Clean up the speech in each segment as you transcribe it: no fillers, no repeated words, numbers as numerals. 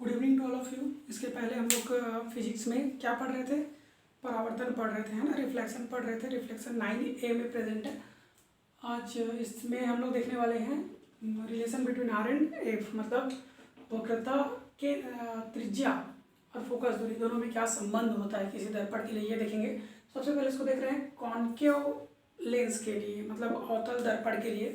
Good evening to all of you. इसके पहले हम लोग फिजिक्स में क्या पढ़ रहे थे, परावर्तन पढ़ रहे थे, है ना, रिफ्लेक्शन पढ़ रहे थे। रिफ्लेक्शन 9A में प्रेजेंट है। आज इसमें हम लोग देखने वाले हैं relation between R and F, मतलब वक्रता के त्रिज्या और फोकस दूरी दोनों में क्या संबंध होता है किसी दर्पण के लिए, ये देखेंगे। सबसे पहले इसको देख रहे हैं कॉन्केव लेंस के लिए, मतलब अवतल दर्पण के लिए।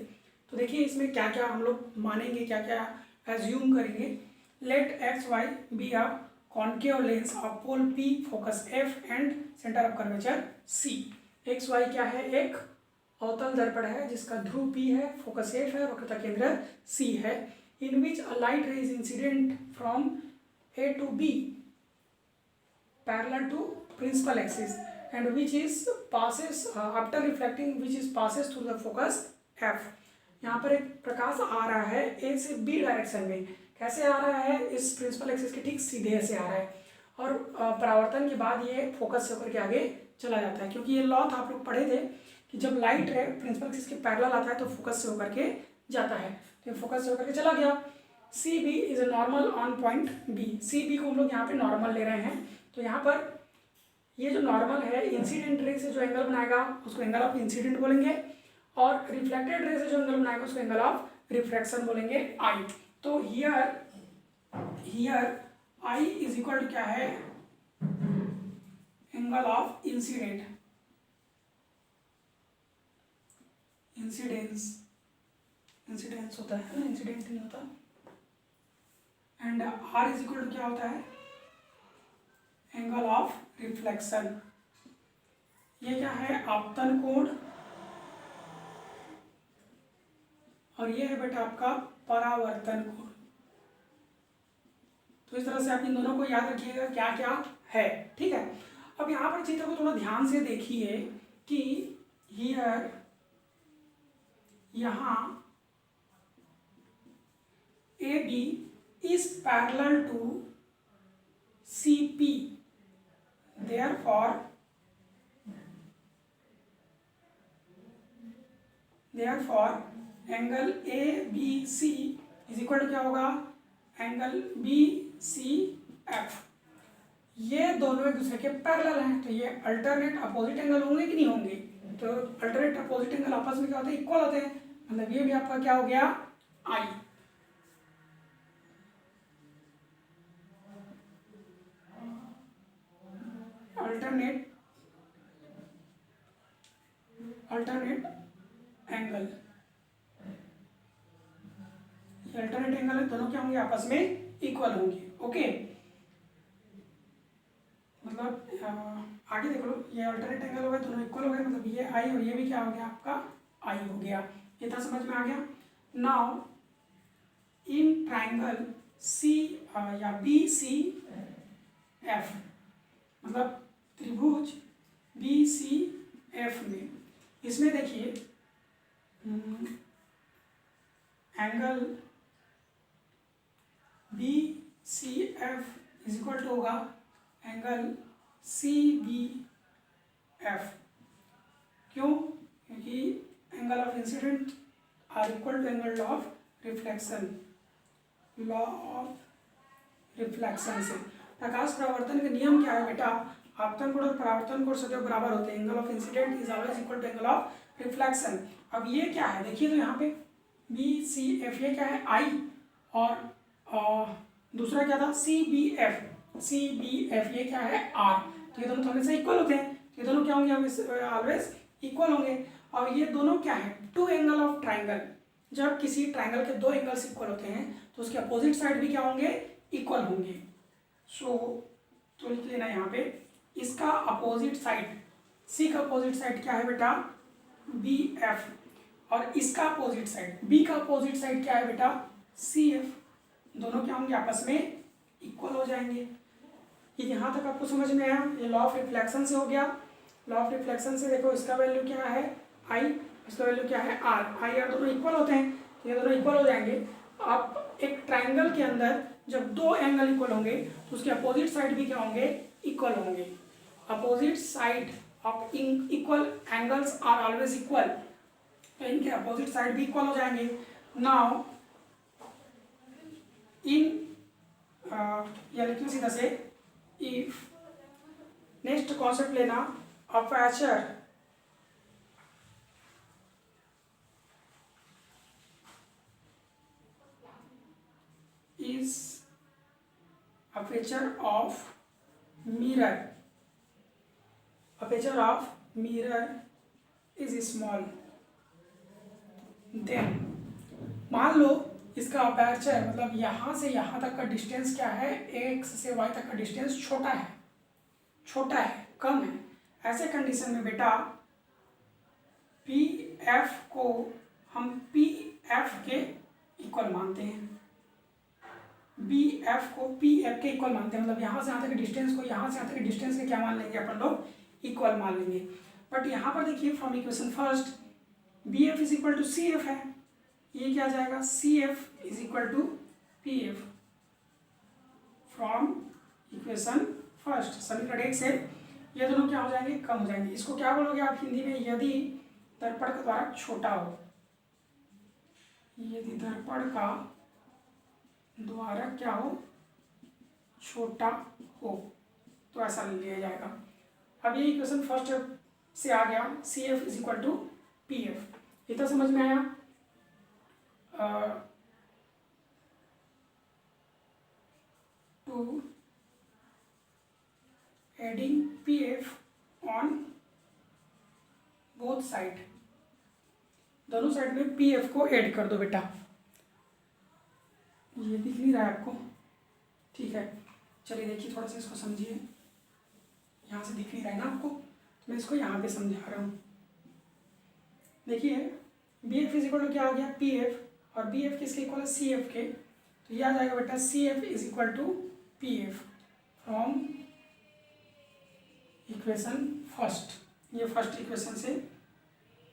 तो देखिए इसमें क्या क्या हम लोग मानेंगे, क्या क्या एज्यूम करेंगे। Let x y be a concave lens of pole P, focus F and center of curvature C। x y क्या है, एक अवतल दर्पण है जिसका ध्रुव P है, फोकस F है, वक्रता केंद्र C है। In which a light ray is incident from A to B parallel to principal axis and which is passes after reflecting which is passes through the focus F। यहाँ पर एक प्रकाश आ रहा है A से B डायरेक्शन में। कैसे आ रहा है, इस प्रिंसिपल एक्सिस के ठीक सीधे से आ रहा है और परावर्तन के बाद ये फोकस से होकर के आगे चला जाता है। क्योंकि ये लॉ था, आप लोग पढ़े थे कि जब लाइट रे प्रिंसिपल एक्सिस के पैरेलल आता है तो फोकस से होकर के जाता है। तो फोकस से होकर के चला गया। C B is a normal on point B. C B को हम लोग यहाँ पे नॉर्मल ले रहे हैं। तो यहाँ पर ये जो नॉर्मल है, इंसिडेंट रे से जो एंगल बनाएगा उसको एंगल ऑफ इंसिडेंट बोलेंगे और रिफ्लेक्टेड रे से जो एंगल बनाएगा उसको एंगल ऑफ रिफ्रैक्शन बोलेंगे, आई। तो here I is equal to क्या है, एंगल ऑफ इंसिडेंट, इंसिडेंस होता है, इंसिडेंट नहीं होता। And R is equal to क्या होता है, एंगल ऑफ रिफ्लेक्शन। ये क्या है, आपतन कोण और ये है बेटा आपका परावर्तन कोण। तो इस तरह से आप इन दोनों को याद रखिएगा क्या क्या है, ठीक है। अब यहाँ पर चित्र को थोड़ा ध्यान से देखिए कि हियर यहाँ A B is parallel to C P, therefore angle A B C is equal to क्या होगा, एंगल बी सी एफ। ये दोनों एक दूसरे के पैरेलल हैं, तो ये अल्टरनेट अपोजिट एंगल होंगे कि नहीं होंगे। तो अल्टरनेट अपोजिट एंगल आपस में क्या होते हैं, इक्वल होते हैं। मतलब ये भी आपका क्या हो गया, आई। अल्टरनेट एंगल, ये अल्टरनेट एंगल है, दोनों क्या होंगे, आपस में इक्वल होंगे। ओके, मतलब आगे देख लो, ये अल्टरनेट एंगल हो गए, दोनों इक्वल हो गए, मतलब ये आई और ये भी क्या हो गया आपका, आई हो गया। ये था, समझ में आ गया। नाउ इन ट्राइंगल सी या बी सी एफ, मतलब त्रिभुज बी सी एफ में, इसमें देखिए angle B C F is equal to होगा एंगल सी बी एफ। क्यों, क्योंकि angle of incident are equal to angle of reflection, law of reflection से। प्रकाश परावर्तन के नियम क्या है बेटा, आपतन कोण और परावर्तन कोण सदैव बराबर होते हैं। Angle of incident is always equal to angle of reflection. अब ये क्या है, देखिए तो यहाँ पे बी सी एफ, ये क्या है, आई, और दूसरा क्या था, सी बी एफ, ये क्या है, आर। तो ये दोनों तो हमेशा इक्वल होते हैं, तो ये दोनों क्या होंगे, ऑलवेज इक्वल होंगे। और ये दोनों क्या है, टू एंगल ऑफ ट्राइंगल। जब किसी ट्राइंगल के दो एंगल्स इक्वल होते हैं तो उसके अपोजिट साइड भी क्या होंगे, इक्वल होंगे। सो तो लिख लेना यहाँ पे, इसका अपोजिट साइड, सी का अपोजिट साइड क्या है बेटा, बी एफ, और इसका अपोजिट साइड, बी का अपोजिट साइड क्या है बेटा, सी एफ। दोनों क्या होंगे, आपस में इक्वल हो जाएंगे। ये यहाँ तक आपको समझ में आया। ये लॉ ऑफ रिफ्लेक्शन से हो गया। लॉ ऑफ रिफ्लेक्शन से देखो, इसका वैल्यू क्या है, आई, इसका वैल्यू क्या है, आर। आई आर दोनों इक्वल होते हैं, तो ये दोनों इक्वल हो जाएंगे। आप एक ट्राइंगल के अंदर जब दो एंगल इक्वल होंगे तो उसके अपोजिट साइड भी क्या होंगे, इक्वल होंगे। Opposite side of equal angles are always equal, तो इनके अपोजिट साइड भी इक्वल हो जाएंगे। नाउ इन सीधा सीधा से इफ नेक्स्ट कॉन्सेप्ट लेना aperture is aperture of mirror is small, then मान लो इसका अपर्चर मतलब यहाँ से यहाँ तक का डिस्टेंस क्या है, x से y तक का डिस्टेंस छोटा है, कम है। ऐसे कंडीशन में बेटा पी एफ को हम पी एफ के इक्वल मानते हैं, बी एफ को पी एफ के इक्वल मानते हैं, मतलब यहाँ से यहाँ तक के डिस्टेंस को यहाँ से यहाँ तक के डिस्टेंस के क्या मान लेंगे अपन लोग, इक्वल मान लेंगे। बट यहाँ पर देखिए from equation first B F is equal to C F है, ये क्या आ जाएगा, C F is equal to P F from equation first. समीकरण 1 से ये दोनों क्या हो जाएंगे, कम हो जाएंगे। इसको क्या बोलोगे आप हिंदी में, यदि दर्पण का द्वारक छोटा हो, यदि दर्पण का द्वारक क्या हो, छोटा हो, तो ऐसा लिया जाएगा। अब ये इक्वेशन फर्स्ट से आ गया, C F is equal to P F. इतना समझ में आया। To adding P F on both side, दोनों साइड में पी एफ को ऐड कर दो बेटा। ये दिख नहीं रहा है आपको, ठीक है, चलिए देखिए थोड़ा सा इसको समझिए। यहाँ से दिख नहीं रहा है ना आपको, तो मैं इसको यहाँ पे समझा रहा हूँ। देखिए B F is equal to क्या हो गया, पी एफ, और बी एफ किसके इक्वल है, सी एफ के, तो ये आ जाएगा बेटा C F is equal to P F from equation first. ये फर्स्ट इक्वेशन से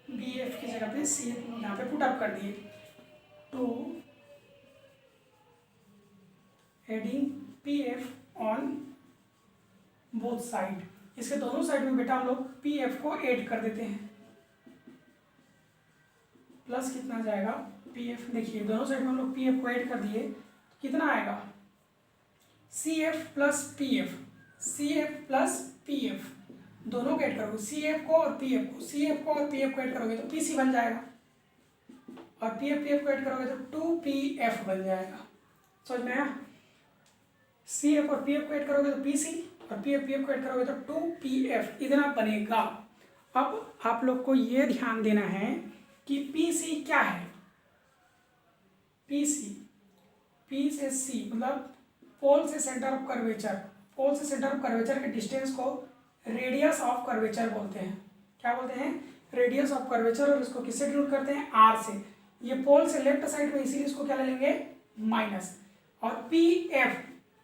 बी एफ की जगह पे सी एफ यहाँ पे पुट अप कर दिए। To adding P F on both side, इसके दोनों साइड में बेटा हम लोग पी एफ को ऐड कर देते हैं, प्लस कितना जाएगा पी एफ। देखिए दोनों साइड में हम लोग पी एफ को ऐड कर दिए, कितना आएगा, C F plus P F, C F plus P F, दोनों को ऐड करोगे, सी एफ को और पी एफ को, सी एफ को और पी एफ को ऐड करोगे तो पी सी बन जाएगा, और पी एफ को ऐड करोगे तो 2pf बन जाएगा। समझ में आया, सी एफ और पी एफ को ऐड करोगे तो पी सी, और पी एफ को ऐड करोगे तो 2pf, इतना बनेगा। अब आप लोग को ये ध्यान देना है कि पी सी क्या है, पी सी, पी से सी मतलब पोल से सेंटर ऑफ कर्वेचर, पोल से सेंटर ऑफ कर्वेचर के डिस्टेंस को रेडियस ऑफ कर्वेचर बोलते हैं। क्या बोलते हैं, रेडियस ऑफ कर्वेचर, और इसको किससे डिनोट करते हैं, आर से। ये पोल से लेफ्ट साइड में, इसीलिए इसको क्या ले लेंगे, माइनस। और पी एफ,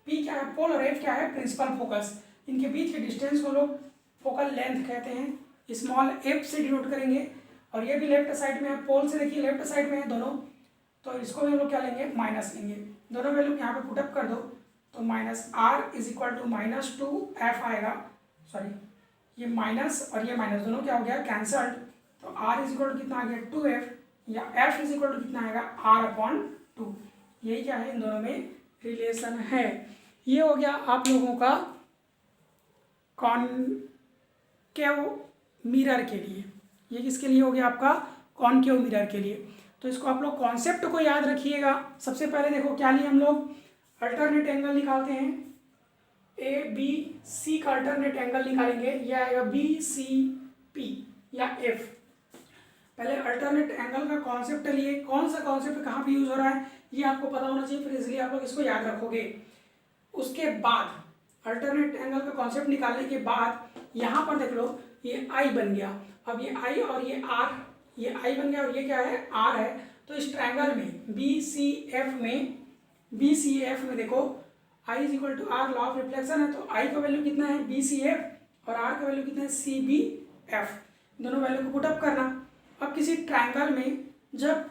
पी क्या है, पोल, और एफ क्या है, प्रिंसिपल फोकस। इनके बीच के डिस्टेंस को लोग फोकल लेंथ कहते हैं, स्मॉल एफ से डिनोट करेंगे। और ये भी लेफ्ट साइड में है, पोल से देखिए लेफ्ट साइड में है दोनों, तो इसको भी हम लोग क्या लेंगे, माइनस लेंगे। दोनों वैल्यू यहाँ पे पुटअप कर दो तो minus R is equal to -2f आएगा, सॉरी ये माइनस और ये माइनस दोनों क्या हो गया, कैंसल्ड। तो आर इज इक्वल टू कितना आ गया, 2f, या एफ इज इक्वल टू कितना आएगा, r/2। यही क्या है, इन दोनों में रिलेशन है। ये हो गया आप लोगों का कॉनकेव मिरर के लिए। ये किसके लिए हो गया आपका, कॉनकेव मिरर के लिए। तो इसको आप लोग कॉन्सेप्ट को याद रखिएगा। सबसे पहले देखो क्या लिए हम लोग, अल्टरनेट एंगल निकालते हैं, ए बी सी का अल्टरनेट एंगल निकालेंगे, यह आएगा बी सी पी या एफ। पहले अल्टरनेट एंगल का कॉन्सेप्ट लिए, कौन सा कॉन्सेप्ट कहाँ पे यूज हो रहा है ये आपको पता होना चाहिए, फिर इसलिए आप लोग इसको याद रखोगे। उसके बाद अल्टरनेट एंगल का कॉन्सेप्ट निकालने के बाद यहाँ पर देख लो ये आई बन गया। अब ये आई और ये आर, ये आई बन गया और ये क्या है, आर है। तो इस ट्रायंगल में बी सी एफ में देखो I is equal to R, law of reflection है, तो आई का वैल्यू कितना है, बी सी एफ, और आर का वैल्यू कितना है, सी बी एफ। दोनों वैल्यू को पुटअप करना। अब किसी ट्रायंगल में जब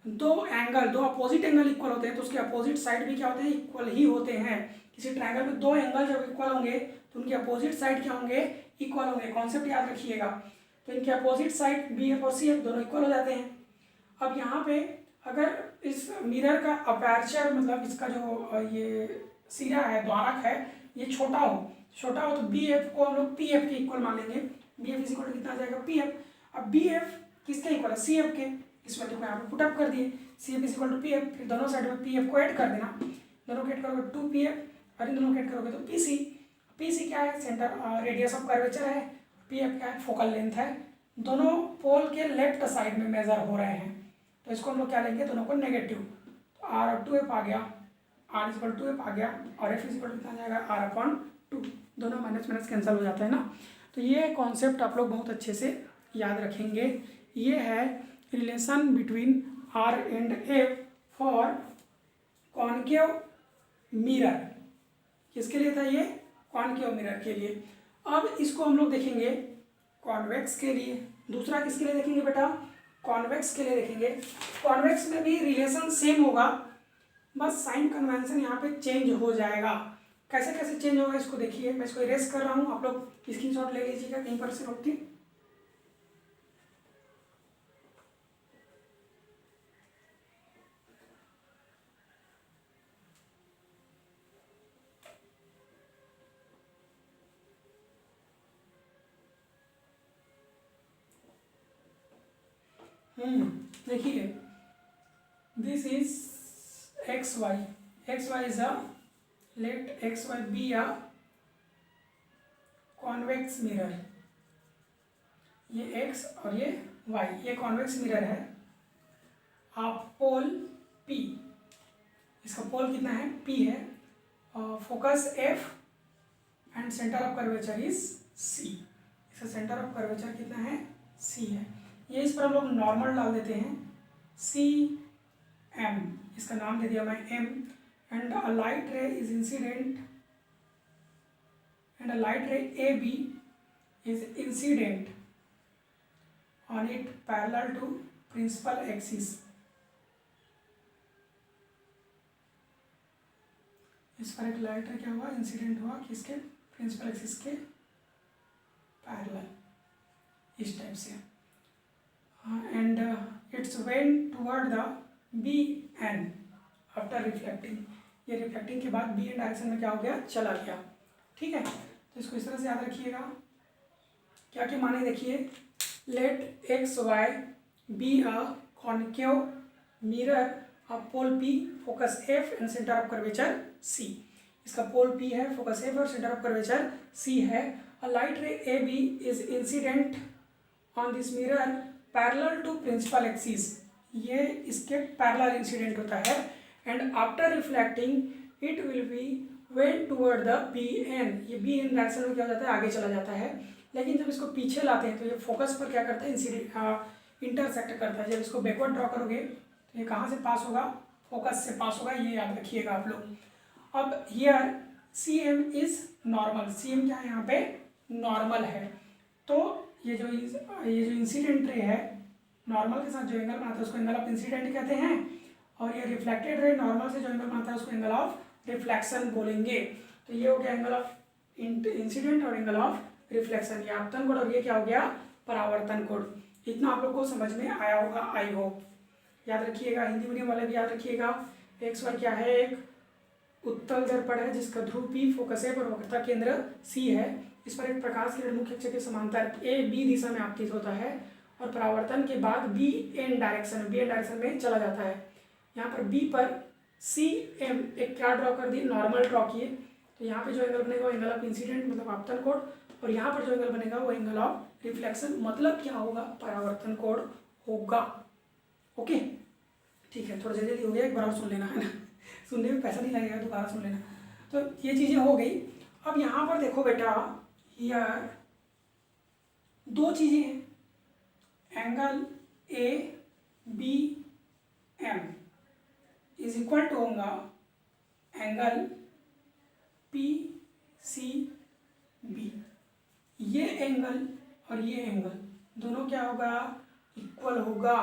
दो अपोजिट एंगल इक्वल होते हैं तो उसके अपोजिट साइड भी क्या होते हैं, इक्वल ही होते हैं। किसी ट्रायंगल में दो एंगल जब इक्वल होंगे तो उनके अपोजिट साइड क्या होंगे, इक्वल होंगे। कॉन्सेप्ट याद रखिएगा। तो इनके अपोजिट साइड बी एफ और सी एफ दोनों इक्वल हो जाते हैं। अब यहाँ पे अगर इस मिरर का अपर्चर मतलब इसका जो ये सिरा है, द्वारक है, ये छोटा हो तो बी एफ को हम लोग पी एफ के इक्वल मान लेंगे। B F is equal to कितना आ जाएगा, पी एफ। अब बी एफ किसके इक्वल है, सी एफ के। इस वैल्यू को यहाँ पे पुटअप कर दिए, C F is equal to P F, फिर दोनों साइड में पी एफ को ऐड कर देना, दोनों को ऐड करोगे 2 पी एफ और इन दोनों को ऐड करोगे तो पी सी। पी सी क्या है, सेंटर रेडियस ऑफ कर्वेचर है, पी एफ क्या है, फोकल लेंथ है। दोनों पोल के लेफ्ट साइड में मेजर हो रहे हैं, तो इसको हम लोग क्या लेंगे, दोनों को नेगेटिव। तो आर टू एफ आ गया, R is equal to F आ गया और एफ इज इक्वल टू कितना आ जाएगा, आर अपॉन 2। दोनों माइनस माइनस कैंसिल हो जाता है ना। तो ये कॉन्सेप्ट आप लोग बहुत अच्छे से याद रखेंगे। ये है relation between R and F for concave mirror. किसके लिए था ये, कॉनकेव मिरर के लिए। अब इसको हम लोग देखेंगे कॉन्वेक्स के लिए। दूसरा किसके लिए देखेंगे बेटा, कॉन्वेक्स के लिए देखेंगे। कॉन्वेक्स में भी रिलेशन सेम होगा, बस साइन कन्वेंशन यहाँ पे चेंज हो जाएगा। कैसे कैसे चेंज होगा इसको देखिए, मैं इसको इरेज कर रहा हूँ, आप लोग स्क्रीनशॉट ले लीजिएगा कहीं पर से रोक के। देखिए this is X Y, X Y is a, let X Y be a convex mirror. ये एक्स और ये वाई, ये कॉन्वेक्स मिरर है। आप पोल पी, इसका पोल कितना है, पी है, focus F and centre of curvature is C. इसका सेंटर ऑफ कर्वेचर कितना है, सी है। ये इस पर हम लोग नॉर्मल डाल देते हैं, सी एम, इसका नाम दे दिया मैं M. And a light ray is incident, and a light ray A B is incident on it parallel to principal axis. इस पर एक लाइट रे क्या हुआ, इंसिडेंट हुआ किसके, प्रिंसिपल एक्सिस के पैरेलल, इस टाइप से। And its went toward the B N after reflecting. ये रिफ्लेक्टिंग के बाद बी एन डायरेक्शन में क्या हो गया, चला गया। ठीक है, तो इसको इस तरह से याद रखिएगा। क्या क्या माने देखिए, let X Y be a concave mirror of pole P, focus F and centre of curvature C. इसका पोल पी है, फोकस एफ और सेंटर ऑफ कर्वेचर सी है। A light ray A B is incident on this mirror parallel to principal axis. ये इसके parallel incident होता है। And after reflecting it will be went toward the B N. ये B N direction में क्या हो जाता है, आगे चला जाता है। लेकिन जब इसको पीछे लाते हैं तो ये फोकस पर क्या करता है, इंटरसेक्ट करता है। जब इसको बैकवर्ड ड्रॉ करोगे तो ये कहाँ से पास होगा, फोकस से पास होगा, ये याद रखिएगा आप लोग। अब here C M is normal, C M क्या है यहाँ पे, नॉर्मल है। तो ये जो इंसिडेंट रे है, नॉर्मल के साथ जो एंगल बनाता है उसको एंगल ऑफ इंसिडेंट कहते हैं, और ये रिफ्लेक्टेड रे नॉर्मल से जो एंगल बनाता है उसको एंगल ऑफ रिफ्लेक्शन बोलेंगे। तो ये हो गया एंगल ऑफ इंसिडेंट और एंगल ऑफ रिफ्लेक्शन, ये आपतन कोण और ये क्या हो गया, परावर्तन कोण। इतना आप लोग को समझ में आया होगा, आई होप। याद रखिएगा, हिंदी मीडियम वाले भी याद रखिएगा। एक्स वाई क्या है, एक उत्तल दर्पण है जिसका ध्रुव पी, फोकस एफ और वक्रता केंद्र सी है। इस पर एक प्रकाश किरण मुख्य अक्ष के समांतर ए बी दिशा में आपतित होता है और परावर्तन के बाद बी एन डायरेक्शन में चला जाता है। यहाँ पर बी पर सी एम एक क्या ड्रॉ कर दिए, नॉर्मल ड्रॉ किए। तो यहाँ पे जो एंगल बनेगा वो एंगल ऑफ इंसिडेंट मतलब आपतन कोण, और यहाँ पर जो एंगल बनेगा वो एंगल ऑफ रिफ्लेक्शन मतलब क्या होगा, परावर्तन कोण होगा। ओके, ठीक है, थोड़ा जल्दी हो गया, एक बार और सुन लेना है ना, सुनने में पैसा नहीं लगेगा, दोबारा सुन लेना। तो ये चीज़ें हो गई। अब यहाँ पर देखो बेटा, यार दो चीज़ें हैं, angle A B M is equal to होगा एंगल पी सी बी। ये एंगल और ये एंगल दोनों क्या होगा, इक्वल होगा।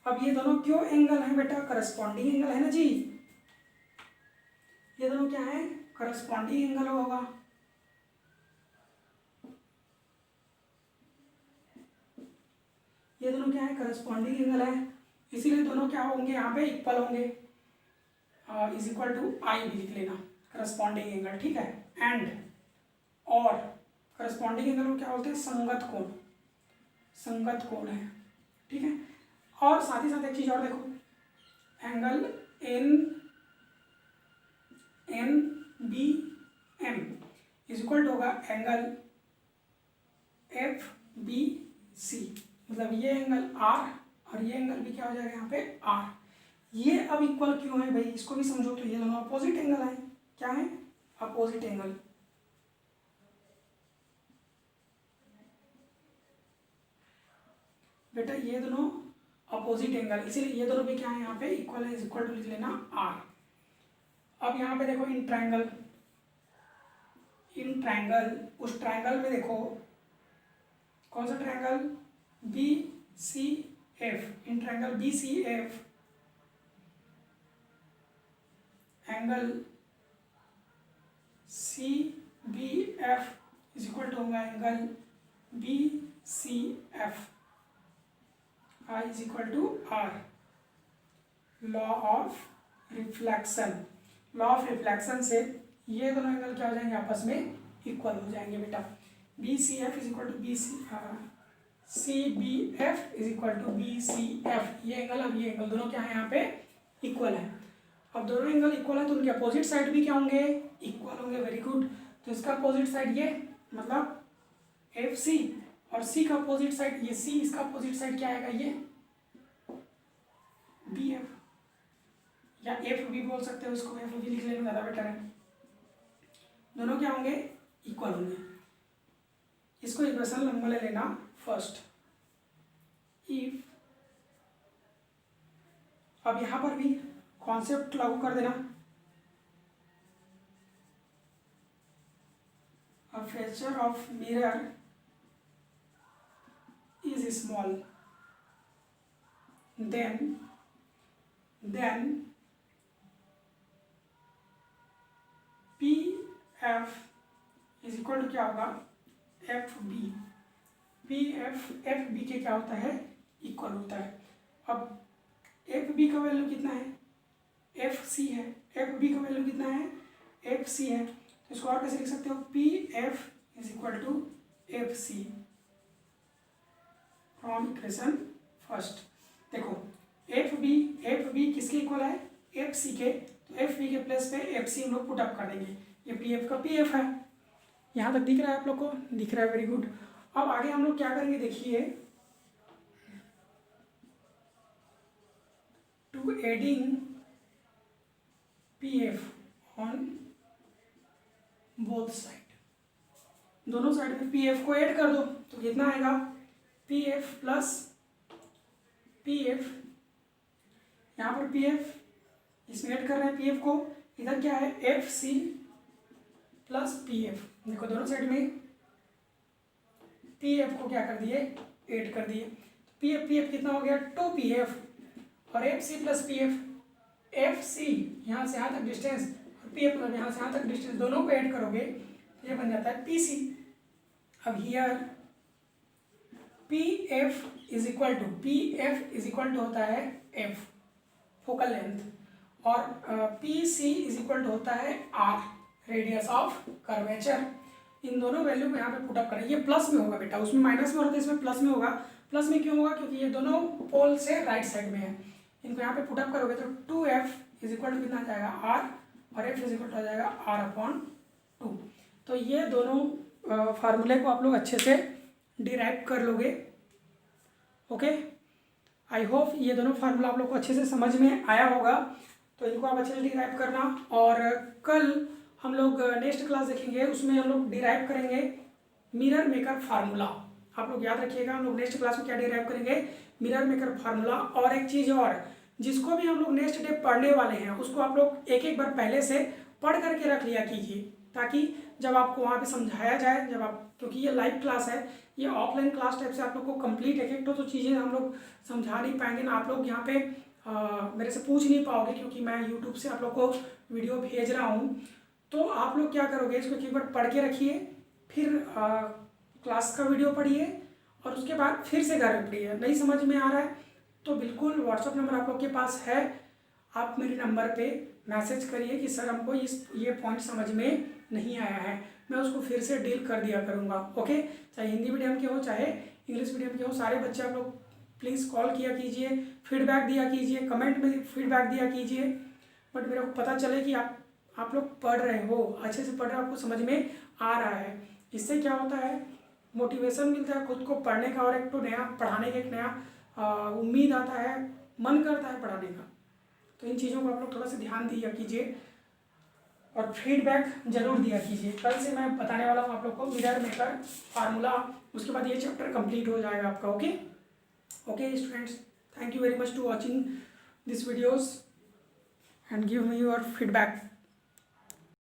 अब ये दोनों क्यों एंगल हैं बेटा, करस्पॉन्डिंग एंगल है ना जी। ये दोनों क्या है, करस्पॉन्डिंग एंगल होगा। ये दोनों क्या है, करस्पॉन्डिंग एंगल है, इसीलिए दोनों क्या होंगे, यहाँ पे इक्वल होंगे। इज इक्वल टू आई भी लिख लेना, करस्पॉन्डिंग एंगल, ठीक है। एंड और करस्पॉन्डिंग एंगल को क्या बोलते हैं, संगत कोण, संगत कोण है, ठीक है। और साथ ही साथ एक चीज और देखो, angle N B M is equal to होगा एंगल एफ बी सी, मतलब ये एंगल आर और ये एंगल भी क्या हो जाएगा यहाँ पे आर। ये अब इक्वल क्यों है भाई, इसको भी समझो। तो ये दोनों अपोजिट एंगल है, क्या है, अपोजिट एंगल। बेटा ये दोनों अपोजिट एंगल, इसीलिए ये दोनों भी क्या है यहाँ पे इक्वल है, इज इक्वल टू लिख लेना आर। अब यहाँ पे देखो इन ट्रायंगल, इन ट्रायंगल, उस ट्रायंगल में देखो कौन सा triangle, B C F, in triangle B C F angle C B F is equal to होगा angle B C F, I is equal to R. Law of reflection, law of reflection से ये दोनों angle क्या हो जाएंगे, आपस में equal हो जाएंगे बेटा। B C F is equal to B C B F is equal to B C F, ये एंगल और ये एंगल दोनों क्या है यहाँ पे इक्वल है। अब दोनों एंगल इक्वल है तो उनके अपोजिट साइड भी क्या होंगे, इक्वल होंगे, वेरी गुड। तो इसका अपोजिट साइड ये, मतलब एफ सी, और सी का अपोजिट साइड ये सी, इसका अपोजिट साइड क्या आएगा, ये बी एफ, या एफ बी बोल सकते हो इसको, एफ बी लिख लेना ज़्यादा बेटर है। दोनों क्या होंगे, इक्वल होंगे। इसको इक्वेशन नंबर ले लेना फर्स्ट। इफ, अब यहाँ पर भी कॉन्सेप्ट लागू कर देना, aperture of mirror is small, then PF is equal to क्या होगा, FB, FB के क्या होता है, इक्वल होता है। अब FB का वैल्यू कितना है, FC है, FB का वैल्यू कितना है, FC है। तो इसको और कैसे लिख सकते हो, PF is equal to FC from equation first. देखो FB किसके इक्वल है, FC के, तो FB के प्लेस पे FC हम लोग पुट अप कर देंगे। ये PF का PF है, यहाँ तक दिख रहा है आप लोग को, दिख रहा है, वेरी गुड। अब आगे हम लोग क्या करेंगे, देखिए, to adding PF on both side, दोनों साइड में PF को ऐड कर दो तो कितना आएगा, PF प्लस PF, यहाँ पर PF इसमें ऐड कर रहे हैं PF को, इधर क्या है FC प्लस PF। देखो दोनों साइड में PF को क्या कर दिए, ऐड कर दिए। PF कितना हो गया, 2PF, और FC प्लस PF, FC यहाँ से यहाँ तक डिस्टेंस, PF मतलब यहाँ से यहाँ तक डिस्टेंस, दोनों को ऐड करोगे तो ये बन जाता है PC। अब here PF is equal to होता है F फोकल लेंथ, और PC इज इक्वल टू होता है R रेडियस ऑफ कर्वेचर। इन दोनों वैल्यू को यहाँ पे पुटअप करें, ये प्लस में होगा बेटा, उसमें माइनस में होता है, इसमें प्लस में होगा। प्लस में क्यों होगा, क्योंकि ये दोनों पोल से राइट साइड में है। इनको यहाँ पे पुटअप करोगे तो 2F इज इक्वल टू कितना आ जाएगा, R, और F इज इक्वल टू आ जाएगा R/2। तो ये दोनों फार्मूले को आप लोग अच्छे से डिराइव कर लोगे। ओके, आई होप ये दोनों फार्मूला आप लोग को अच्छे से समझ में आया होगा। तो इनको आप अच्छे से डिराइव करना, और कल हम लोग नेक्स्ट क्लास देखेंगे, उसमें हम लोग डिराइव करेंगे मिरर मेकर फार्मूला। आप लोग याद रखिएगा, हम लोग नेक्स्ट क्लास में क्या डिराइव करेंगे, मिरर मेकर फार्मूला। और एक चीज़ और, जिसको भी हम लोग नेक्स्ट डे पढ़ने वाले हैं उसको आप लोग एक एक बार पहले से पढ़ करके रख लिया कीजिए, ताकि जब आपको वहाँ पे समझाया जाए, जब आप, क्योंकि ये लाइव क्लास है, ये ऑफलाइन क्लास टाइप से आप लोग को कंप्लीट एक एक तो चीज़ें हम लोग समझा नहीं पाएंगे ना, आप लोग यहाँ पे मेरे से पूछ नहीं पाओगे, क्योंकि मैं यूट्यूब से आप लोग को वीडियो भेज रहा हूँ। तो आप लोग क्या करोगे, इसको एक बार पढ़ के रखिए, फिर क्लास का वीडियो पढ़िए, और उसके बाद फिर से घर में पढ़िए। नहीं समझ में आ रहा है तो बिल्कुल व्हाट्सअप नंबर आप लोग के पास है, आप मेरे नंबर पे मैसेज करिए कि सर हमको ये पॉइंट समझ में नहीं आया है, मैं उसको फिर से डील कर दिया करूँगा। ओके, चाहे हिंदी मीडियम के हो चाहे इंग्लिश मीडियम के हो, सारे बच्चे आप लोग प्लीज़ कॉल किया कीजिए, फीडबैक दिया कीजिए, कमेंट में फीडबैक दिया कीजिए, बट मेरे को पता चले कि आप लोग पढ़ रहे हो, अच्छे से पढ़ रहे हो, आपको समझ में आ रहा है। इससे क्या होता है, मोटिवेशन मिलता है खुद को पढ़ने का, और एक तो नया पढ़ाने का एक नया उम्मीद आता है, मन करता है पढ़ाने का। तो इन चीज़ों को आप लोग थोड़ा सा ध्यान दिया कीजिए और फीडबैक जरूर दिया कीजिए। कल से मैं बताने वाला हूँ आप लोग को मिरर मेकर फार्मूला, उसके बाद ये चैप्टर कंप्लीट हो जाएगा आपका। Okay okay students, thank you very much to watching this videos and give me your feedback.